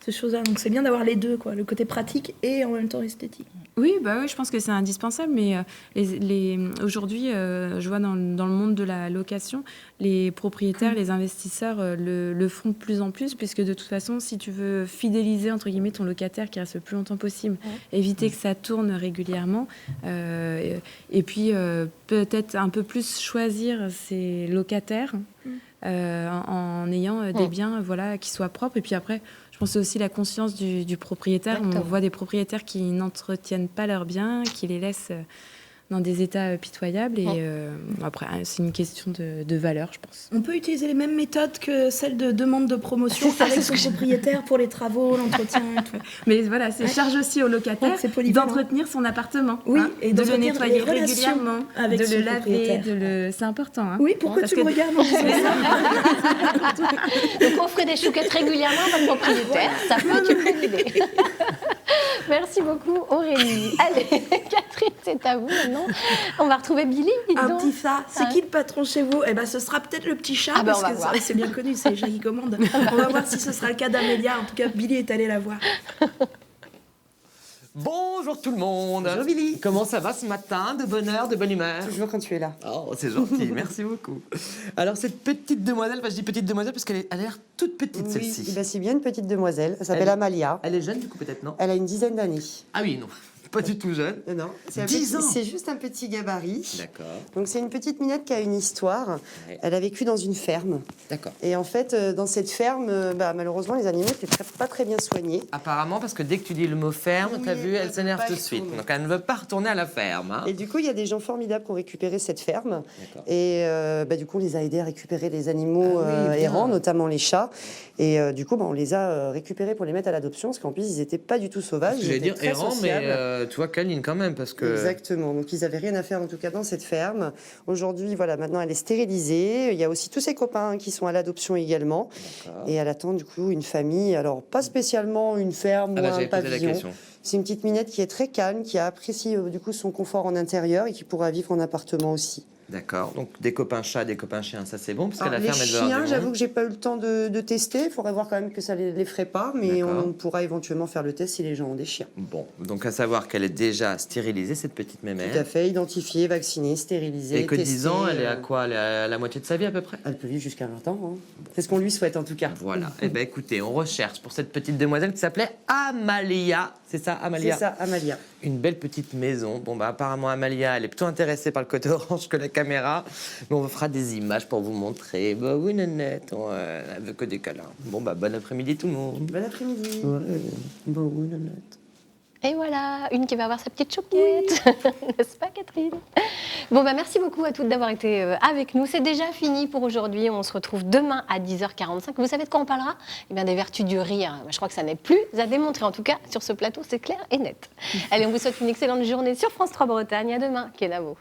[SPEAKER 4] ces choses-là. Donc c'est bien d'avoir les deux, quoi, le côté pratique et en même temps esthétique.
[SPEAKER 3] Oui, je pense que c'est indispensable, mais aujourd'hui, je vois dans le monde de la location, les propriétaires, les investisseurs le font de plus en plus, puisque de toute façon, si tu veux fidéliser, entre guillemets, ton locataire qui reste le plus longtemps possible, éviter que ça tourne régulièrement, et puis peut-être un peu plus choisir ses locataires en ayant des biens qui soient propres, et puis après... Je pense que c'est aussi la conscience du propriétaire. Exactement. On voit des propriétaires qui n'entretiennent pas leurs biens, qui les laissent dans des états pitoyables. Et après, c'est une question de valeur, je pense.
[SPEAKER 4] On peut utiliser les mêmes méthodes que celles de demande de promotion avec son propriétaire pour les travaux, l'entretien et tout.
[SPEAKER 3] Mais voilà, c'est charge aussi au locataire d'entretenir son appartement.
[SPEAKER 4] Oui,
[SPEAKER 3] et de le nettoyer régulièrement,
[SPEAKER 4] avec
[SPEAKER 3] de le laver. C'est important. Hein.
[SPEAKER 4] Oui, pourquoi tu me regardes en disant ça?
[SPEAKER 1] Donc offrir des chouquettes régulièrement à votre propriétaire, ça peut être une bonne idée. Merci beaucoup Aurélie. Allez, Catherine, c'est à vous maintenant. On va retrouver Billy.
[SPEAKER 4] Un petit chat. C'est qui le patron chez vous? Eh ben, ce sera peut-être le petit chat, parce que c'est bien connu, c'est les chats qui commandent. On va voir si ce sera le cas d'Amélia. En tout cas, Billy est allé la voir.
[SPEAKER 15] Bonjour tout le monde.
[SPEAKER 16] Bonjour Billy.
[SPEAKER 15] Comment ça va ce matin? De bonne heure, de bonne humeur?
[SPEAKER 16] Toujours quand tu es là.
[SPEAKER 15] Oh, c'est gentil, merci beaucoup. Alors cette petite demoiselle, je dis petite demoiselle parce qu'elle a l'air toute petite celle-ci.
[SPEAKER 16] Oui, c'est bien une petite demoiselle, elle s'appelle Amalia.
[SPEAKER 15] Elle est jeune du coup peut-être, non?
[SPEAKER 16] Elle a une dizaine d'années.
[SPEAKER 15] Ah oui, non. Pas du tout jeune.
[SPEAKER 16] Non, c'est
[SPEAKER 15] 10 ans.
[SPEAKER 16] C'est juste un petit gabarit.
[SPEAKER 15] D'accord.
[SPEAKER 16] Donc c'est une petite minette qui a une histoire. Ouais. Elle a vécu dans une ferme.
[SPEAKER 15] D'accord.
[SPEAKER 16] Et en fait, dans cette ferme, malheureusement, les animaux n'étaient pas très bien soignés.
[SPEAKER 15] Apparemment, parce que dès que tu dis le mot ferme, t'as vu, elle s'énerve tout de suite. Donc elle ne veut pas retourner à la ferme. Hein.
[SPEAKER 16] Et du coup, il y a des gens formidables qui ont récupéré cette ferme. Et du coup, on les a aidés à récupérer les animaux errants, notamment les chats. Et du coup, on les a récupérés pour les mettre à l'adoption, parce qu'en plus, ils n'étaient pas du tout sauvages.
[SPEAKER 15] Je vais dire errants, mais tu vois, canine quand même, parce que...
[SPEAKER 16] Exactement. Donc, ils n'avaient rien à faire, en tout cas, dans cette ferme. Aujourd'hui, voilà, maintenant, elle est stérilisée. Il y a aussi tous ses copains qui sont à l'adoption également. Et elle attend, du coup, une famille. Alors, pas spécialement une ferme ou un pavillon. C'est une petite minette qui est très calme, qui a apprécié, du coup, son confort en intérieur et qui pourra vivre en appartement aussi.
[SPEAKER 15] D'accord. Donc des copains chats, des copains chiens, ça c'est bon parce que la ferme
[SPEAKER 16] elle doit avoir du monde. Les chiens, j'avoue que j'ai pas eu le temps de tester. Il faudrait voir quand même que ça les ferait pas, mais on pourra éventuellement faire le test si les gens ont des chiens.
[SPEAKER 15] Bon, donc à savoir qu'elle est déjà stérilisée cette petite mémère.
[SPEAKER 16] Tout à fait, identifiée, vaccinée, stérilisée.
[SPEAKER 15] Et que 10 ans, elle est à quoi? Elle est à la moitié de sa vie à peu près?
[SPEAKER 16] Elle peut vivre jusqu'à 20 ans. Hein. C'est ce qu'on lui souhaite en tout cas.
[SPEAKER 15] Voilà. Eh ben écoutez, on recherche pour cette petite demoiselle qui s'appelait Amalia. C'est ça, Amalia?
[SPEAKER 16] C'est ça, Amalia.
[SPEAKER 15] Une belle petite maison. Bon, apparemment, Amalia, elle est plutôt intéressée par le côté orange que la caméra. Mais on vous fera des images pour vous montrer. Bah oui, Nanette, elle veut que des câlins. Bon, bon après-midi tout le monde.
[SPEAKER 16] Bon après-midi.
[SPEAKER 15] Ouais. Bah oui, Nanette.
[SPEAKER 1] Et voilà, une qui va avoir sa petite chouquette. N'est-ce pas, Catherine? Bon, merci beaucoup à toutes d'avoir été avec nous. C'est déjà fini pour aujourd'hui. On se retrouve demain à 10h45. Vous savez de quoi on parlera? Eh bien, des vertus du rire. Je crois que ça n'est plus à démontrer. En tout cas, sur ce plateau, c'est clair et net. Allez, on vous souhaite une excellente journée sur France 3 Bretagne. À demain, Kenavo.